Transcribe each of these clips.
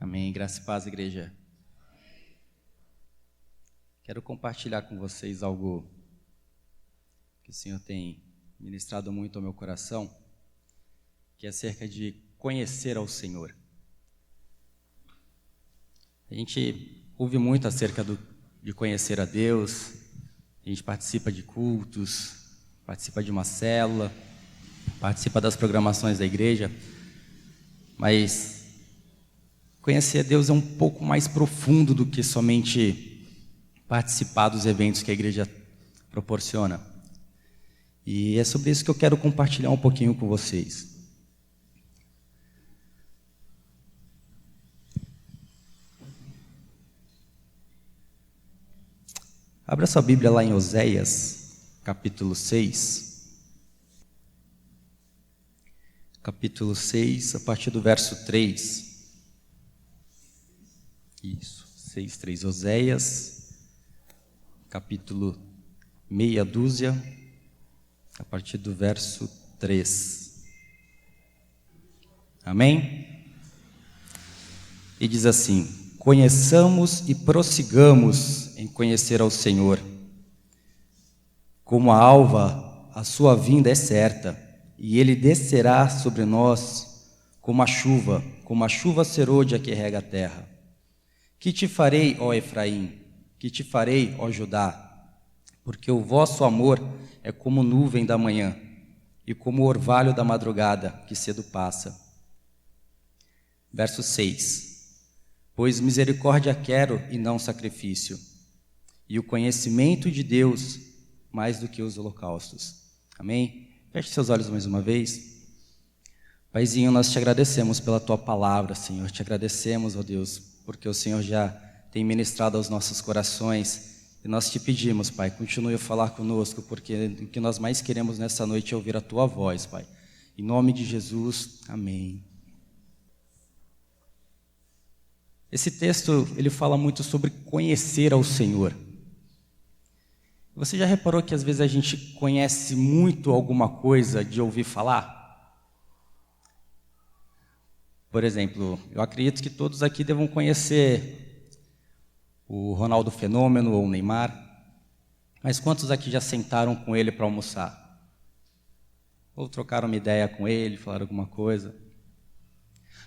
Amém. Graça e paz, igreja. Quero compartilhar com vocês algo que o Senhor tem ministrado muito ao meu coração, que é acerca de conhecer ao Senhor. A gente ouve muito acerca de conhecer a Deus, a gente participa de cultos, participa de uma célula, participa das programações da igreja, mas conhecer a Deus é um pouco mais profundo do que somente participar dos eventos que a igreja proporciona. E é sobre isso que eu quero compartilhar um pouquinho com vocês. Abra sua Bíblia lá em Oséias, capítulo 6. Capítulo 6, a partir do verso 3. Isso, 6:3. Oséias, capítulo meia dúzia, a partir do verso 3. Amém? E diz assim: conheçamos e prossigamos em conhecer ao Senhor. Como a alva, a sua vinda é certa, e ele descerá sobre nós como a chuva serôdia que rega a terra. Que te farei, ó Efraim? Que te farei, ó Judá? Porque o vosso amor é como nuvem da manhã, e como o orvalho da madrugada, que cedo passa. Verso 6. Pois misericórdia quero e não sacrifício, e o conhecimento de Deus mais do que os holocaustos. Amém? Feche seus olhos mais uma vez. Paizinho, nós te agradecemos pela tua palavra, Senhor. Te agradecemos, ó Deus, porque o Senhor já tem ministrado aos nossos corações. E nós te pedimos, Pai, continue a falar conosco, porque o que nós mais queremos nessa noite é ouvir a tua voz, Pai. Em nome de Jesus, amém. Esse texto, ele fala muito sobre conhecer ao Senhor. Você já reparou que às vezes a gente conhece muito alguma coisa de ouvir falar? Por exemplo, eu acredito que todos aqui devam conhecer o Ronaldo Fenômeno ou o Neymar, mas quantos aqui já sentaram com ele para almoçar? Ou trocaram uma ideia com ele, falaram alguma coisa?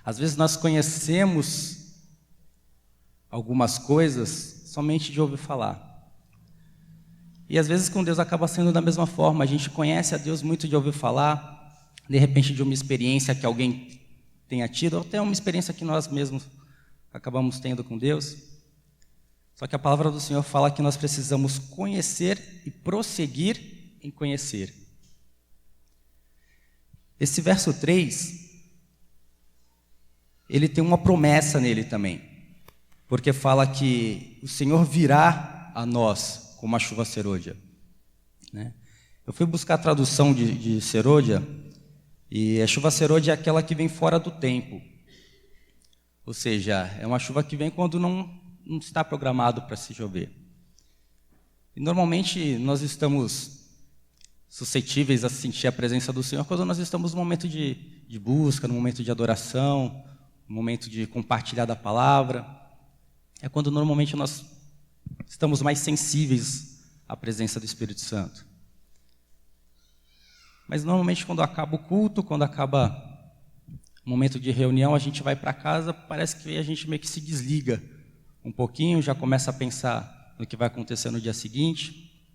Às vezes nós conhecemos algumas coisas somente de ouvir falar. E às vezes com Deus acaba sendo da mesma forma. A gente conhece a Deus muito de ouvir falar, de repente de uma experiência que alguém tenha tido, ou até uma experiência que nós mesmos acabamos tendo com Deus. Só que a palavra do Senhor fala que nós precisamos conhecer e prosseguir em conhecer. Esse verso 3, ele tem uma promessa nele também, porque fala que o Senhor virá a nós como a chuva serôdia, né? Eu fui buscar a tradução de serôdia, e a chuva serôdia é aquela que vem fora do tempo. Ou seja, é uma chuva que vem quando não está programado para se chover. E normalmente nós estamos suscetíveis a sentir a presença do Senhor quando nós estamos no momento de busca, no momento de adoração, no momento de compartilhar da palavra. É quando normalmente nós estamos mais sensíveis à presença do Espírito Santo. Mas normalmente quando acaba o culto, quando acaba o momento de reunião, a gente vai para casa, parece que a gente meio que se desliga um pouquinho, já começa a pensar no que vai acontecer no dia seguinte.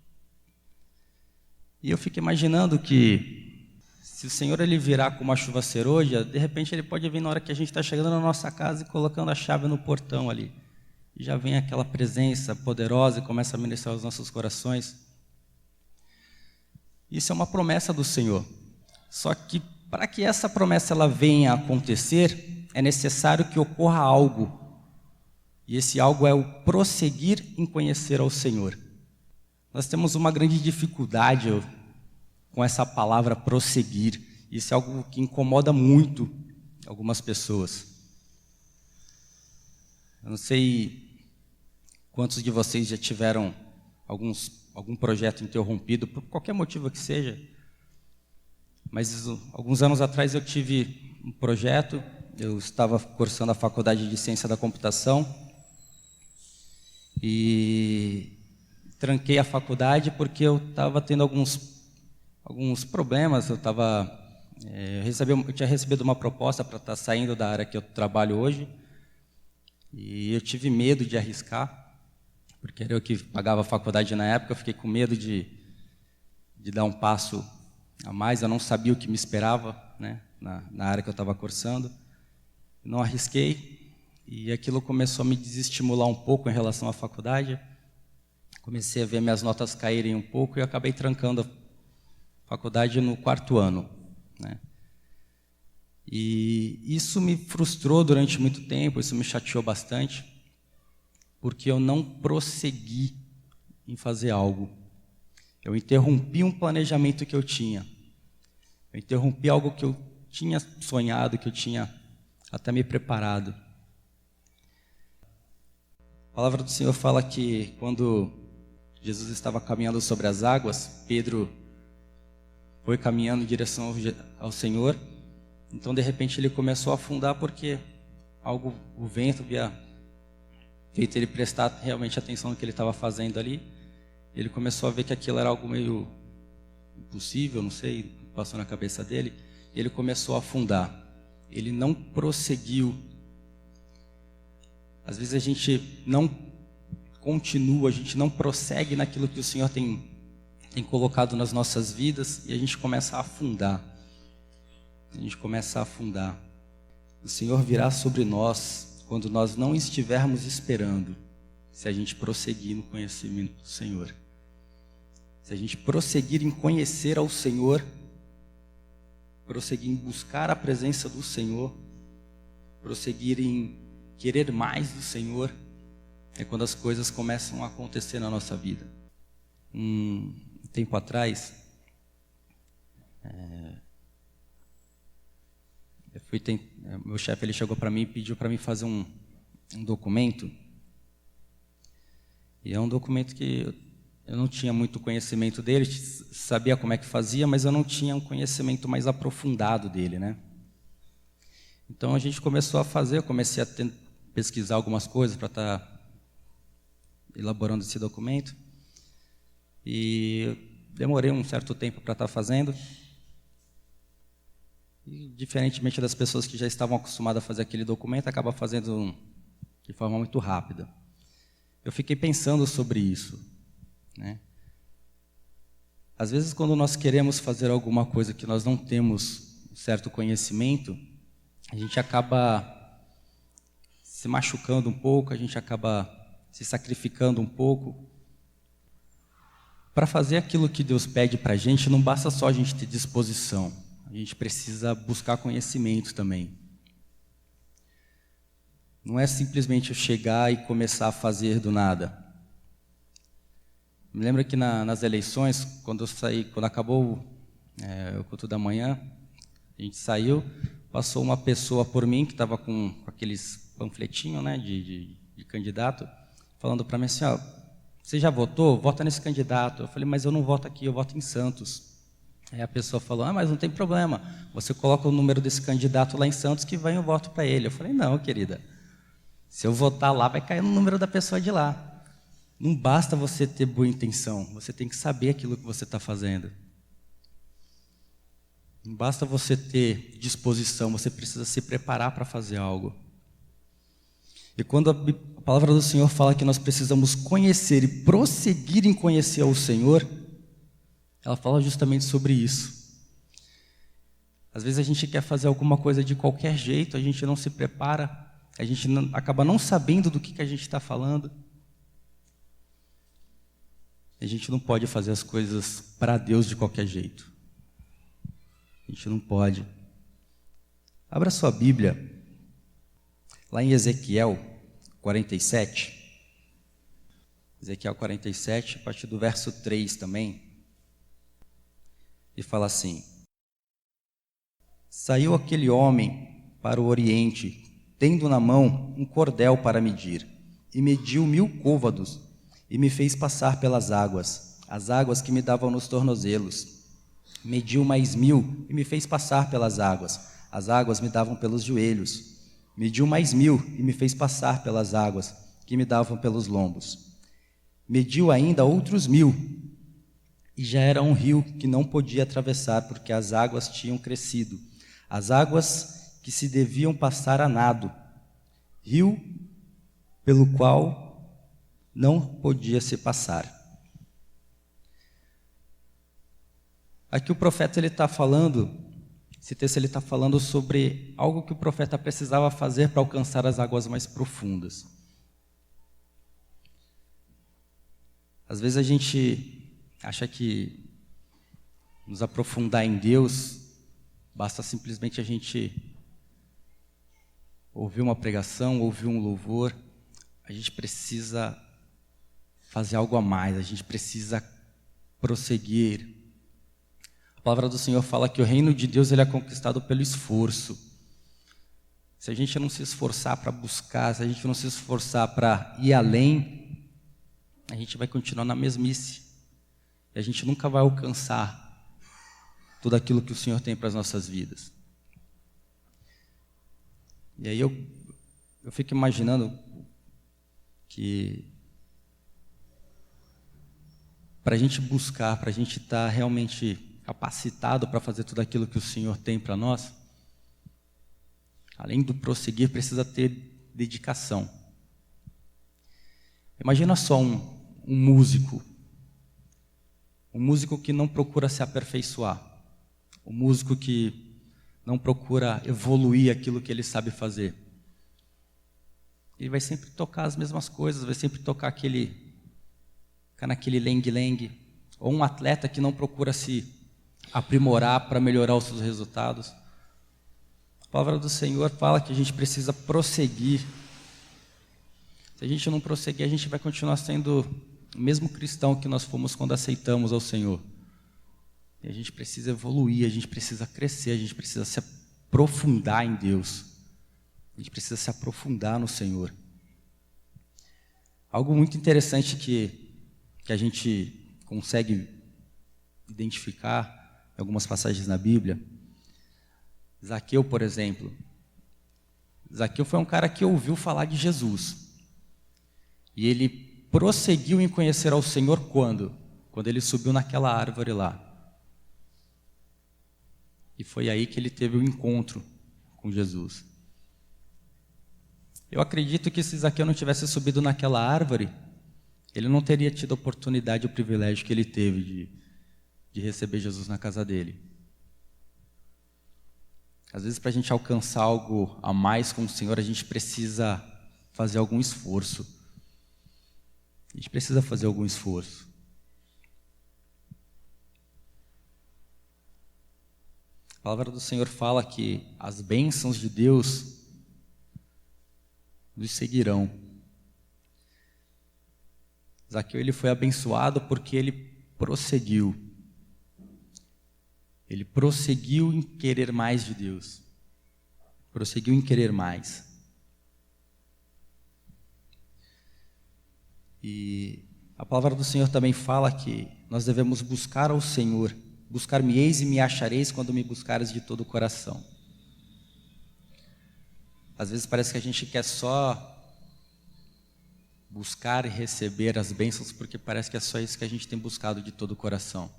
E eu fico imaginando que se o Senhor ele virá como uma chuva serôdia, de repente ele pode vir na hora que a gente está chegando na nossa casa e colocando a chave no portão ali. E já vem aquela presença poderosa e começa a ministrar os nossos corações. Isso é uma promessa do Senhor. Só que para que essa promessa ela venha a acontecer, é necessário que ocorra algo. E esse algo é o prosseguir em conhecer ao Senhor. Nós temos uma grande dificuldade com essa palavra prosseguir. Isso é algo que incomoda muito algumas pessoas. Eu não sei quantos de vocês já tiveram algum projeto interrompido, por qualquer motivo que seja. Mas alguns anos atrás eu tive um projeto eu estava cursando a faculdade de Ciência da Computação e tranquei a faculdade porque eu estava tendo alguns problemas. Eu tinha recebido uma proposta para estar saindo da área que eu trabalho hoje e eu tive medo de arriscar, porque era eu que pagava a faculdade na época. Eu fiquei com medo de dar um passo a mais. Eu não sabia o que me esperava, né, na área que eu estava cursando. Não arrisquei e aquilo começou a me desestimular um pouco em relação à faculdade. Comecei a ver minhas notas caírem um pouco e eu acabei trancando a faculdade no 4º ano, né? E isso me frustrou durante muito tempo, isso me chateou bastante, porque eu não prossegui em fazer algo. Eu interrompi um planejamento que eu tinha. Eu interrompi algo que eu tinha sonhado, que eu tinha até me preparado. A palavra do Senhor fala que quando Jesus estava caminhando sobre as águas, Pedro foi caminhando em direção ao Senhor. Então, de repente, ele começou a afundar porque o vento havia feito ele prestar realmente atenção no que ele estava fazendo ali. Ele começou a ver que aquilo era algo meio impossível, não sei, passou na cabeça dele. Ele começou a afundar. Ele não prosseguiu. Às vezes a gente não continua, a gente não prossegue naquilo que o Senhor tem colocado nas nossas vidas e a gente começa a afundar. O Senhor virá sobre nós quando nós não estivermos esperando, se a gente prosseguir no conhecimento do Senhor. Se a gente prosseguir em conhecer ao Senhor, prosseguir em buscar a presença do Senhor, prosseguir em querer mais do Senhor, é quando as coisas começam a acontecer na nossa vida. Um tempo atrás, meu chefe ele chegou para mim e pediu para mim fazer um documento. E é um documento que eu não tinha muito conhecimento dele, sabia como é que fazia, mas eu não tinha um conhecimento mais aprofundado dele, né? Então a gente começou a fazer, eu comecei a pesquisar algumas coisas para estar elaborando esse documento. E demorei um certo tempo para estar fazendo. E, diferentemente das pessoas que já estavam acostumadas a fazer aquele documento, acaba fazendo de forma muito rápida. Eu fiquei pensando sobre isso, né? Às vezes, quando nós queremos fazer alguma coisa que nós não temos um certo conhecimento, a gente acaba se machucando um pouco, a gente acaba se sacrificando um pouco. Para fazer aquilo que Deus pede para a gente, não basta só a gente ter disposição, a gente precisa buscar conhecimento também. Não é simplesmente eu chegar e começar a fazer do nada. Me lembro que nas eleições, quando acabou o culto da manhã, a gente saiu, passou uma pessoa por mim que estava com aqueles panfletinhos, né, de candidato, falando para mim assim: ó, você já votou? Vota nesse candidato. Eu falei: mas eu não voto aqui, eu voto em Santos. Aí a pessoa falou: mas não tem problema, você coloca o número desse candidato lá em Santos que vai o voto para ele. Eu falei: não, querida, se eu votar lá, vai cair no número da pessoa de lá. Não basta você ter boa intenção, você tem que saber aquilo que você está fazendo. Não basta você ter disposição, você precisa se preparar para fazer algo. E quando a palavra do Senhor fala que nós precisamos conhecer e prosseguir em conhecer ao Senhor, ela fala justamente sobre isso. Às vezes a gente quer fazer alguma coisa de qualquer jeito, a gente não se prepara, a gente acaba não sabendo do que a gente está falando. A gente não pode fazer as coisas para Deus de qualquer jeito. A gente não pode. Abra sua Bíblia, lá em Ezequiel 47. Ezequiel 47, a partir do verso 3 também. E fala assim: saiu aquele homem para o oriente, tendo na mão um cordel para medir, e mediu 1000 côvados, e me fez passar pelas águas, as águas que me davam nos tornozelos. Mediu mais 1000, e me fez passar pelas águas, as águas me davam pelos joelhos. Mediu mais 1000 e me fez passar pelas águas, que me davam pelos lombos. Mediu ainda outros 1000, e já era um rio que não podia atravessar, porque as águas tinham crescido, as águas que se deviam passar a nado, rio pelo qual não podia se passar. Aqui o profeta está falando, esse texto ele está falando sobre algo que o profeta precisava fazer para alcançar as águas mais profundas. Às vezes a gente acha que nos aprofundar em Deus, basta simplesmente a gente ouvir uma pregação, ouvir um louvor. A gente precisa fazer algo a mais, a gente precisa prosseguir. A palavra do Senhor fala que o reino de Deus ele é conquistado pelo esforço. Se a gente não se esforçar para buscar, se a gente não se esforçar para ir além, a gente vai continuar na mesmice. E a gente nunca vai alcançar tudo aquilo que o Senhor tem para as nossas vidas. E aí eu fico imaginando que para a gente buscar, para a gente estar realmente capacitado para fazer tudo aquilo que o Senhor tem para nós, além do prosseguir, precisa ter dedicação. Imagina só um músico que não procura se aperfeiçoar, um músico que não procura evoluir aquilo que ele sabe fazer. Ele vai sempre tocar as mesmas coisas, vai sempre tocar ficar naquele lengue-lengue. Ou um atleta que não procura se aprimorar para melhorar os seus resultados. A palavra do Senhor fala que a gente precisa prosseguir. Se a gente não prosseguir, a gente vai continuar sendo o mesmo cristão que nós fomos quando aceitamos ao Senhor. E a gente precisa evoluir, a gente precisa crescer, a gente precisa se aprofundar em Deus. A gente precisa se aprofundar no Senhor. Algo muito interessante que a gente consegue identificar em algumas passagens na Bíblia. Zaqueu, por exemplo. Zaqueu foi um cara que ouviu falar de Jesus. E ele prosseguiu em conhecer ao Senhor quando? Quando ele subiu naquela árvore lá. E foi aí que ele teve o encontro com Jesus. Eu acredito que se Zaqueu não tivesse subido naquela árvore, ele não teria tido a oportunidade, o privilégio que ele teve de receber Jesus na casa dele. Às vezes, para a gente alcançar algo a mais com o Senhor, a gente precisa fazer algum esforço. A gente precisa fazer algum esforço. A palavra do Senhor fala que as bênçãos de Deus nos seguirão. Zaqueu ele foi abençoado porque ele prosseguiu. Ele prosseguiu em querer mais de Deus. Prosseguiu em querer mais. E a palavra do Senhor também fala que nós devemos buscar ao Senhor. Buscar-me-eis e me achareis quando me buscares de todo o coração. Às vezes parece que a gente quer só buscar e receber as bênçãos, porque parece que é só isso que a gente tem buscado de todo o coração.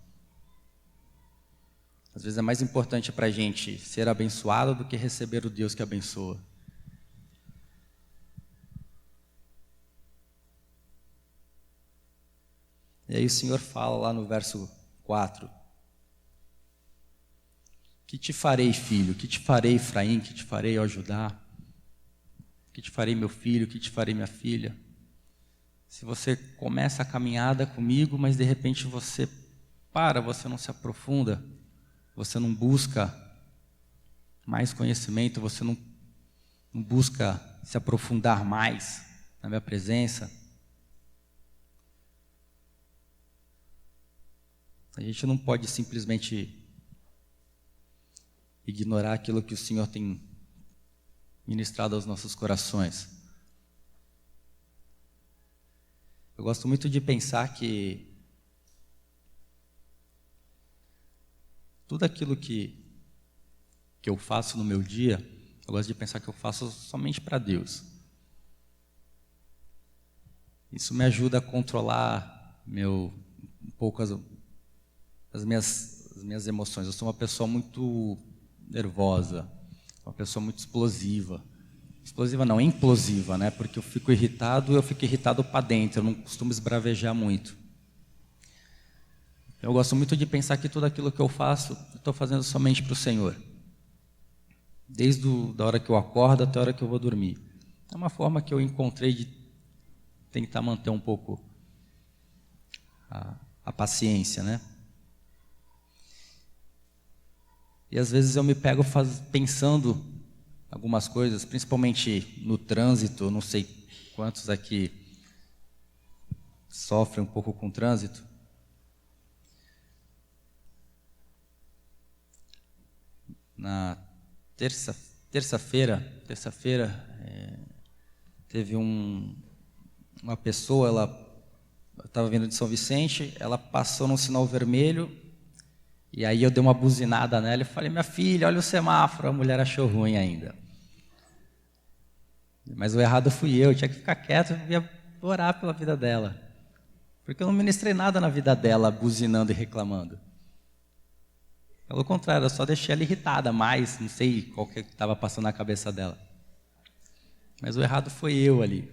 Às vezes é mais importante para a gente ser abençoado do que receber o Deus que abençoa. E aí o Senhor fala lá no verso 4. Que te farei, filho? Que te farei, Efraim? Que te farei, ó Judá? Que te farei, meu filho? Que te farei, minha filha? Se você começa a caminhada comigo, mas de repente você você não se aprofunda, você não busca mais conhecimento, você não busca se aprofundar mais na minha presença, a gente não pode simplesmente ignorar aquilo que o Senhor tem ministrado aos nossos corações. Eu gosto muito de pensar que tudo aquilo que que eu faço no meu dia, eu gosto de pensar que eu faço somente para Deus. Isso me ajuda a controlar um pouco as minhas emoções. Eu sou uma pessoa muito nervosa, uma pessoa muito explosiva. Explosiva não, implosiva, né? Porque eu fico irritado para dentro, eu não costumo esbravejar muito. Eu gosto muito de pensar que tudo aquilo que eu faço, eu estou fazendo somente para o Senhor. Desde a hora que eu acordo até a hora que eu vou dormir. É uma forma que eu encontrei de tentar manter um pouco a paciência, né? E às vezes eu me pego pensando algumas coisas, principalmente no trânsito. Não sei quantos aqui sofrem um pouco com o trânsito. Na terça-feira, teve uma pessoa, ela estava vindo de São Vicente, ela passou num sinal vermelho, e aí eu dei uma buzinada nela e falei: minha filha, olha o semáforo. A mulher achou ruim ainda. Mas o errado fui eu tinha que ficar quieto e ia orar pela vida dela. Porque eu não ministrei nada na vida dela, buzinando e reclamando. Pelo contrário, eu só deixei ela irritada mais, não sei qual que estava passando na cabeça dela. Mas o errado foi eu ali.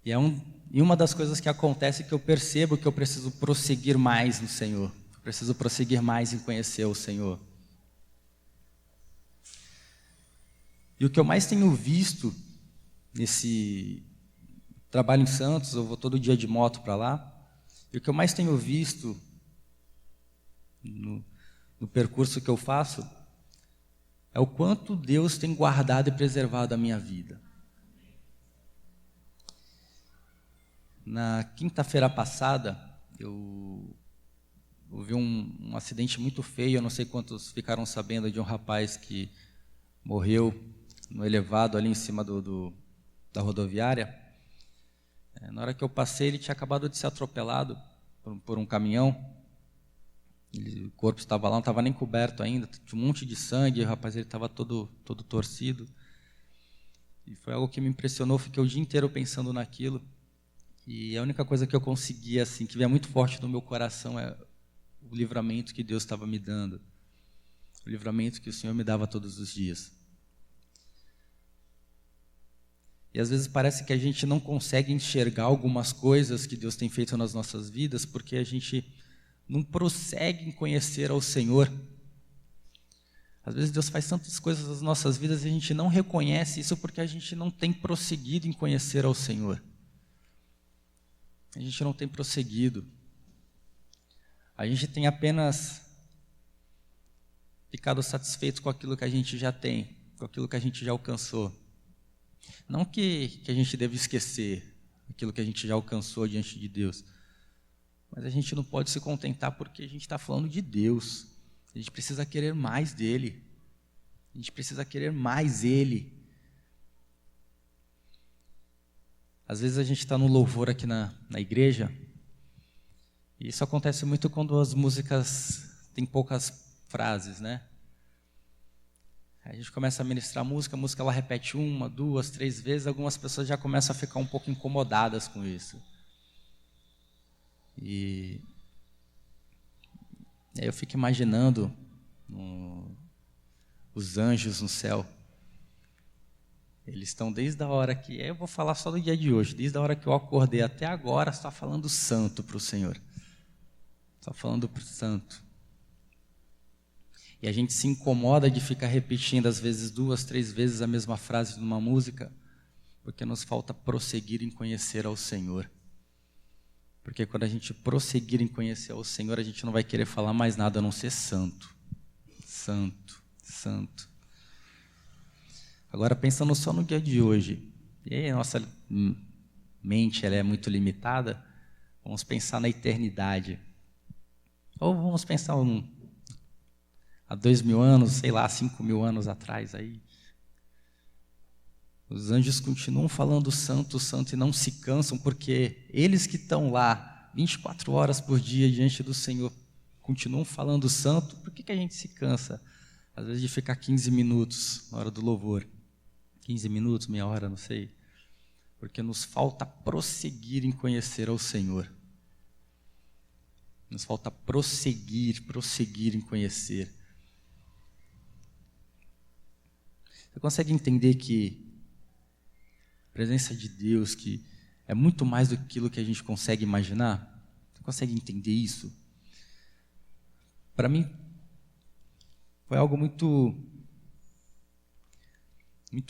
E uma das coisas que acontece é que eu percebo que eu preciso prosseguir mais no Senhor. Eu preciso prosseguir mais em conhecer o Senhor. E o que eu mais tenho visto nesse trabalho em Santos, eu vou todo dia de moto para lá, e o que eu mais tenho visto no percurso que eu faço é o quanto Deus tem guardado e preservado a minha vida. Na quinta-feira passada, eu houve um acidente muito feio, eu não sei quantos ficaram sabendo, de um rapaz que morreu no elevado ali em cima da rodoviária. Na hora que eu passei, ele tinha acabado de ser atropelado por um caminhão. O corpo estava lá, não estava nem coberto ainda, tinha um monte de sangue, o rapaz estava todo torcido. E foi algo que me impressionou, fiquei o dia inteiro pensando naquilo. E a única coisa que eu conseguia, assim, que vinha muito forte no meu coração, é o livramento que Deus estava me dando. O livramento que o Senhor me dava todos os dias. E às vezes parece que a gente não consegue enxergar algumas coisas que Deus tem feito nas nossas vidas, porque a gente não prossegue em conhecer ao Senhor. Às vezes Deus faz tantas coisas nas nossas vidas e a gente não reconhece isso porque a gente não tem prosseguido em conhecer ao Senhor. A gente não tem prosseguido. A gente tem apenas ficado satisfeito com aquilo que a gente já tem, com aquilo que a gente já alcançou. Não que a gente deva esquecer aquilo que a gente já alcançou diante de Deus, mas a gente não pode se contentar porque a gente está falando de Deus. A gente precisa querer mais dEle. A gente precisa querer mais Ele. Às vezes a gente está no louvor aqui na igreja, e isso acontece muito quando as músicas têm poucas frases, né? A gente começa a ministrar a música ela repete 1, 2, 3 vezes, algumas pessoas já começam a ficar um pouco incomodadas com isso. E aí eu fico imaginando os anjos no céu. Eles estão desde a hora que... Eu vou falar só do dia de hoje. Desde a hora que eu acordei até agora, só falando santo para o Senhor. Só falando para o santo. E a gente se incomoda de ficar repetindo, às vezes, 2, 3 vezes a mesma frase de uma música, porque nos falta prosseguir em conhecer ao Senhor. Porque quando a gente prosseguir em conhecer ao Senhor, a gente não vai querer falar mais nada a não ser santo. Santo, santo. Agora, pensando só no dia de hoje, e aí a nossa mente ela é muito limitada, vamos pensar na eternidade. Ou vamos pensar há 2.000 anos, sei lá, 5.000 anos atrás. Aí. Os anjos continuam falando santo, santo, e não se cansam, porque eles que estão lá 24 horas por dia diante do Senhor, continuam falando santo. Por que a gente se cansa? Às vezes de ficar 15 minutos na hora do louvor. 15 minutos, meia hora, não sei. Porque nos falta prosseguir em conhecer ao Senhor. Nos falta prosseguir em conhecer. Você consegue entender que a presença de Deus, que é muito mais do que aquilo que a gente consegue imaginar? Você consegue entender isso? Para mim, foi algo muito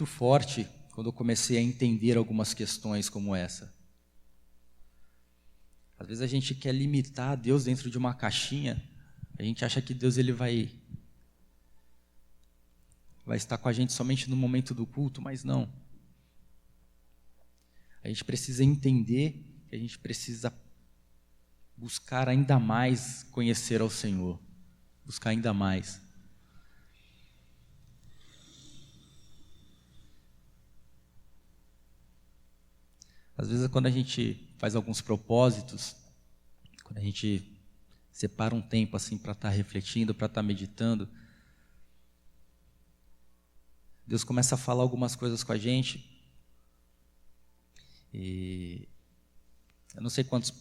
forte quando eu comecei a entender algumas questões como essa. Às vezes a gente quer limitar Deus dentro de uma caixinha, a gente acha que Deus ele vai estar com a gente somente no momento do culto, mas não. A gente precisa entender que a gente precisa buscar ainda mais conhecer ao Senhor, buscar ainda mais. Às vezes, quando a gente faz alguns propósitos, quando a gente separa um tempo assim para estar refletindo, para estar meditando, Deus começa a falar algumas coisas com a gente. E eu não sei quantos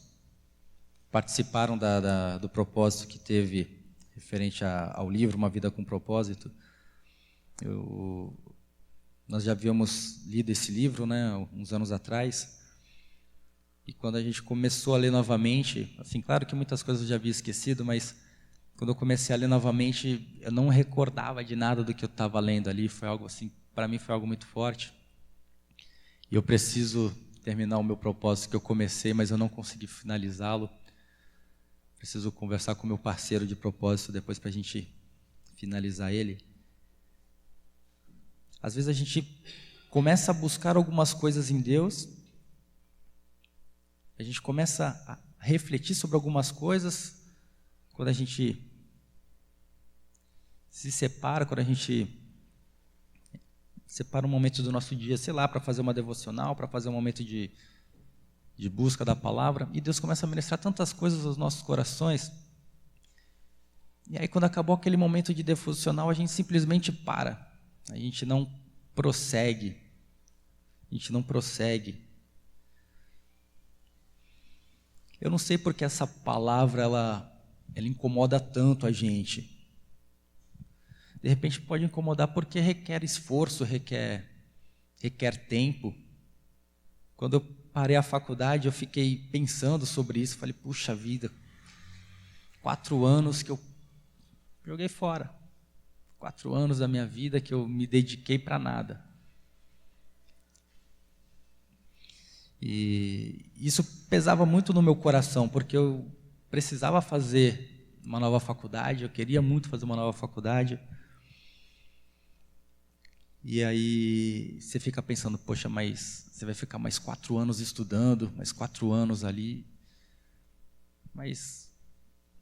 participaram do propósito que teve referente ao livro Uma Vida com Propósito. Nós já havíamos lido esse livro, né, uns anos atrás. E quando a gente começou a ler novamente, assim, claro que muitas coisas eu já havia esquecido, mas quando eu comecei a ler novamente, eu não recordava de nada do que eu estava lendo ali. Foi algo assim, para mim foi algo muito forte. E eu preciso terminar o meu propósito que eu comecei, mas eu não consegui finalizá-lo. Preciso conversar com o meu parceiro de propósito depois para a gente finalizar ele. Às vezes a gente começa a buscar algumas coisas em Deus, a gente começa a refletir sobre algumas coisas, quando a gente se separa, quando a gente separa um momento do nosso dia, sei lá, para fazer uma devocional, para fazer um momento de busca da palavra, e Deus começa a ministrar tantas coisas aos nossos corações. E aí, quando acabou aquele momento de devocional, a gente simplesmente para. A gente não prossegue. Eu não sei porque essa palavra ela incomoda tanto a gente. De repente pode incomodar porque requer esforço, requer tempo. Quando eu parei a faculdade, eu fiquei pensando sobre isso. Falei, puxa vida, 4 anos que eu joguei fora. 4 anos da minha vida que eu me dediquei para nada. E isso pesava muito no meu coração, porque eu precisava fazer uma nova faculdade, eu queria muito fazer uma nova faculdade. E aí você fica pensando, poxa, mas você vai ficar mais 4 anos estudando, mais 4 anos ali. Mas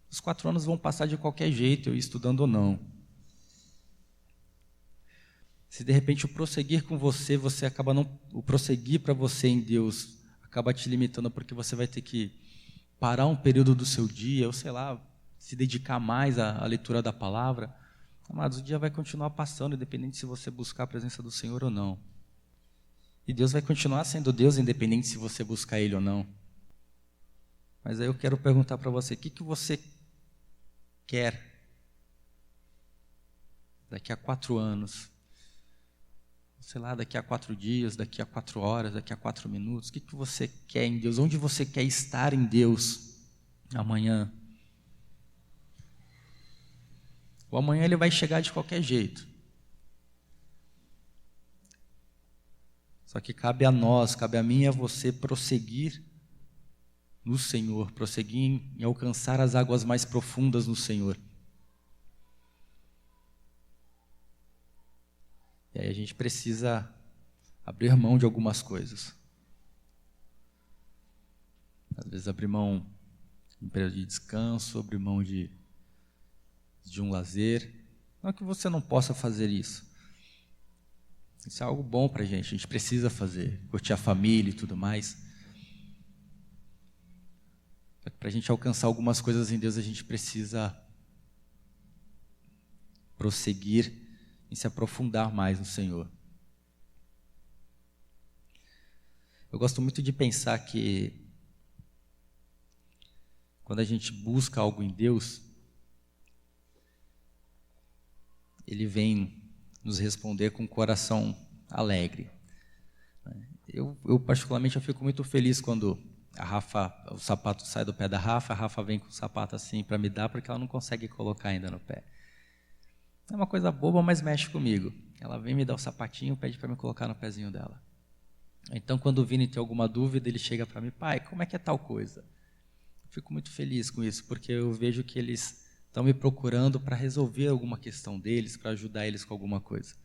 os 4 anos vão passar de qualquer jeito, eu estudando ou não. Se de repente o prosseguir com você, você acaba não... O prosseguir para você em Deus acaba te limitando, porque você vai ter que parar um período do seu dia, ou sei lá, se dedicar mais à leitura da palavra. Amados, o dia vai continuar passando, independente se você buscar a presença do Senhor ou não. E Deus vai continuar sendo Deus, independente se você buscar Ele ou não. Mas aí eu quero perguntar para você, o que você quer daqui a 4 anos? Sei lá, daqui a 4 dias, daqui a 4 horas, daqui a 4 minutos? O que você quer em Deus? Onde você quer estar em Deus amanhã? O amanhã ele vai chegar de qualquer jeito. Só que cabe a nós, cabe a mim e a você prosseguir no Senhor, prosseguir em alcançar as águas mais profundas no Senhor. E aí a gente precisa abrir mão de algumas coisas. Às vezes abrir mão de um período de descanso, abrir mão de um lazer. Não é que você não possa fazer isso. Isso é algo bom para a gente precisa fazer, curtir a família e tudo mais. Para a gente alcançar algumas coisas em Deus, a gente precisa prosseguir em se aprofundar mais no Senhor. Eu gosto muito de pensar que quando a gente busca algo em Deus, Ele vem nos responder com o coração alegre. Eu particularmente, eu fico muito feliz quando o sapato sai do pé da Rafa, a Rafa vem com o sapato assim para me dar, porque ela não consegue colocar ainda no pé. É uma coisa boba, mas mexe comigo. Ela vem me dar o sapatinho, pede para me colocar no pezinho dela. Então, quando o Vini tem alguma dúvida, ele chega para mim: pai, como é que é tal coisa? Eu fico muito feliz com isso, porque eu vejo que eles estão me procurando para resolver alguma questão deles, para ajudar eles com alguma coisa.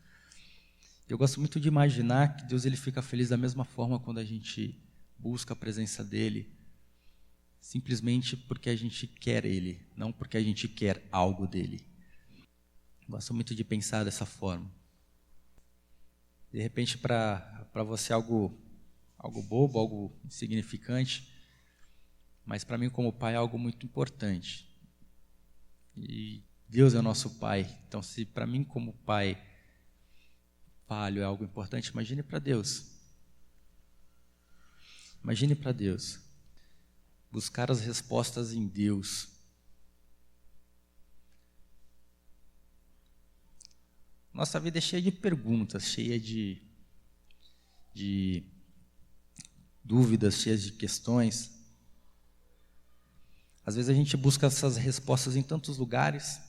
Eu gosto muito de imaginar que Deus ele fica feliz da mesma forma quando a gente busca a presença dele, simplesmente porque a gente quer ele, não porque a gente quer algo dele. Gosto muito de pensar dessa forma. De repente, para você algo bobo, algo insignificante, mas para mim como pai é algo muito importante. E Deus é o nosso pai, então se para mim como pai falho é algo importante, imagine para Deus. Imagine para Deus. Buscar as respostas em Deus. Nossa vida é cheia de perguntas, cheia de dúvidas, cheia de questões. Às vezes a gente busca essas respostas em tantos lugares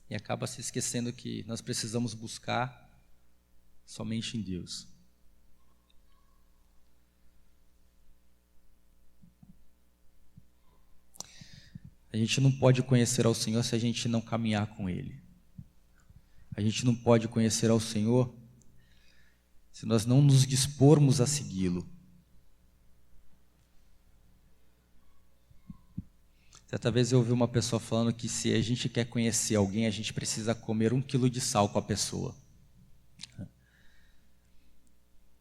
e acaba se esquecendo que nós precisamos buscar somente em Deus. A gente não pode conhecer ao Senhor se a gente não caminhar com Ele. A gente não pode conhecer ao Senhor se nós não nos dispormos a segui-lo. Certa vez eu ouvi uma pessoa falando que se a gente quer conhecer alguém, a gente precisa comer 1 quilo de sal com a pessoa.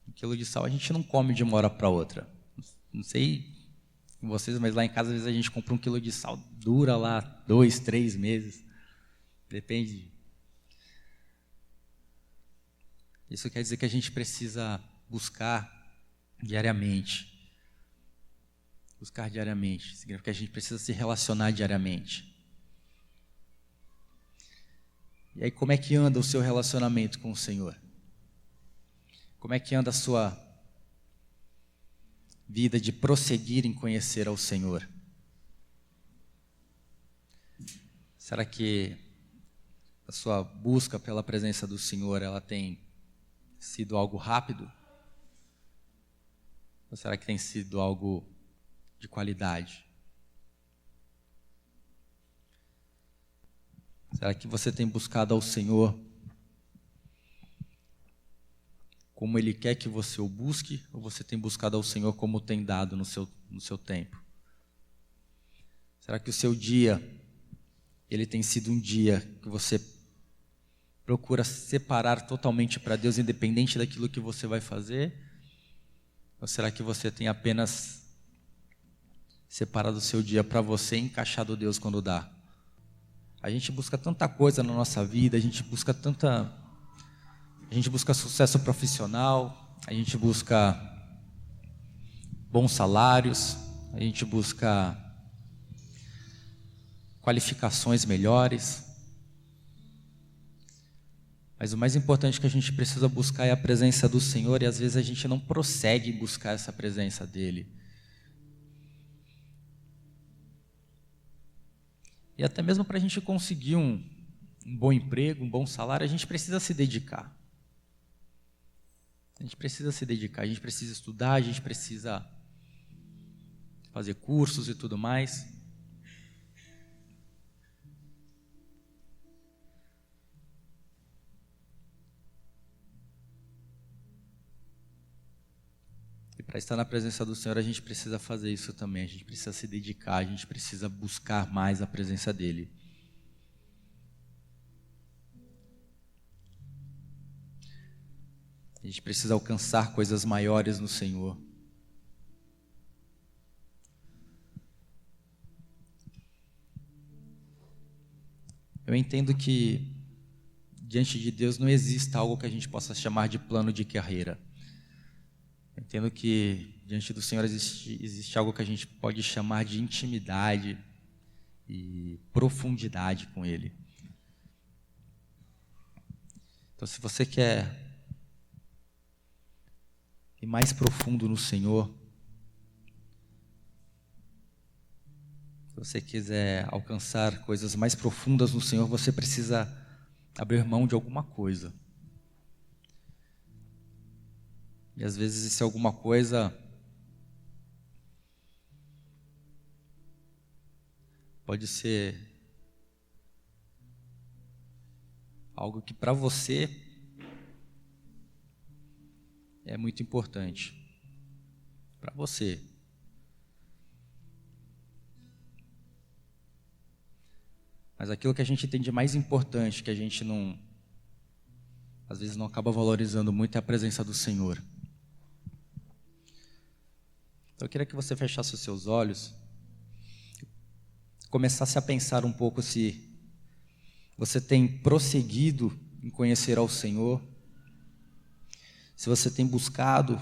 1 quilo de sal a gente não come de uma hora para outra. Não sei com vocês, mas lá em casa às vezes a gente compra 1 quilo de sal, dura lá 2, 3 meses. Depende. Isso quer dizer que a gente precisa buscar diariamente. Buscar diariamente. Significa que a gente precisa se relacionar diariamente. E aí, como é que anda o seu relacionamento com o Senhor? Como é que anda a sua vida de prosseguir em conhecer ao Senhor? Será que a sua busca pela presença do Senhor, ela tem sido algo rápido? Ou será que tem sido algo de qualidade? Será que você tem buscado ao Senhor como Ele quer que você o busque, ou você tem buscado ao Senhor como tem dado no seu tempo? Será que o seu dia, ele tem sido um dia que você procura separar totalmente para Deus, independente daquilo que você vai fazer? Ou será que você tem apenas separado o seu dia para você e encaixado Deus quando dá? A gente busca tanta coisa na nossa vida, a gente busca sucesso profissional, a gente busca bons salários, a gente busca qualificações melhores. Mas o mais importante que a gente precisa buscar é a presença do Senhor, e às vezes a gente não prossegue em buscar essa presença dEle. E até mesmo para a gente conseguir um bom emprego, um bom salário, a gente precisa se dedicar. A gente precisa se dedicar, a gente precisa estudar, a gente precisa fazer cursos e tudo mais. E para estar na presença do Senhor, a gente precisa fazer isso também, a gente precisa se dedicar, a gente precisa buscar mais a presença dEle. A gente precisa alcançar coisas maiores no Senhor. Eu entendo que diante de Deus não existe algo que a gente possa chamar de plano de carreira. Eu entendo que diante do Senhor existe algo que a gente pode chamar de intimidade e profundidade com Ele. Então, se você quer ir mais profundo no Senhor, se você quiser alcançar coisas mais profundas no Senhor, você precisa abrir mão de alguma coisa. E às vezes esse alguma coisa pode ser algo que para você é muito importante. Para você. Mas aquilo que a gente tem de mais importante, que a gente às vezes não acaba valorizando muito, é a presença do Senhor. Então eu queria que você fechasse os seus olhos, começasse a pensar um pouco se você tem prosseguido em conhecer ao Senhor, se você tem buscado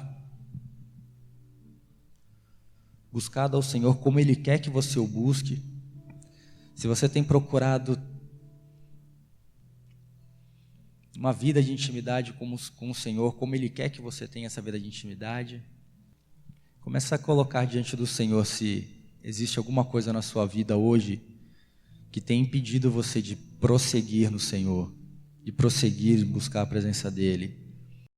ao Senhor como Ele quer que você o busque, se você tem procurado uma vida de intimidade com o Senhor, como Ele quer que você tenha essa vida de intimidade, comece a colocar diante do Senhor se existe alguma coisa na sua vida hoje que tem impedido você de prosseguir no Senhor, de prosseguir em buscar a presença dEle.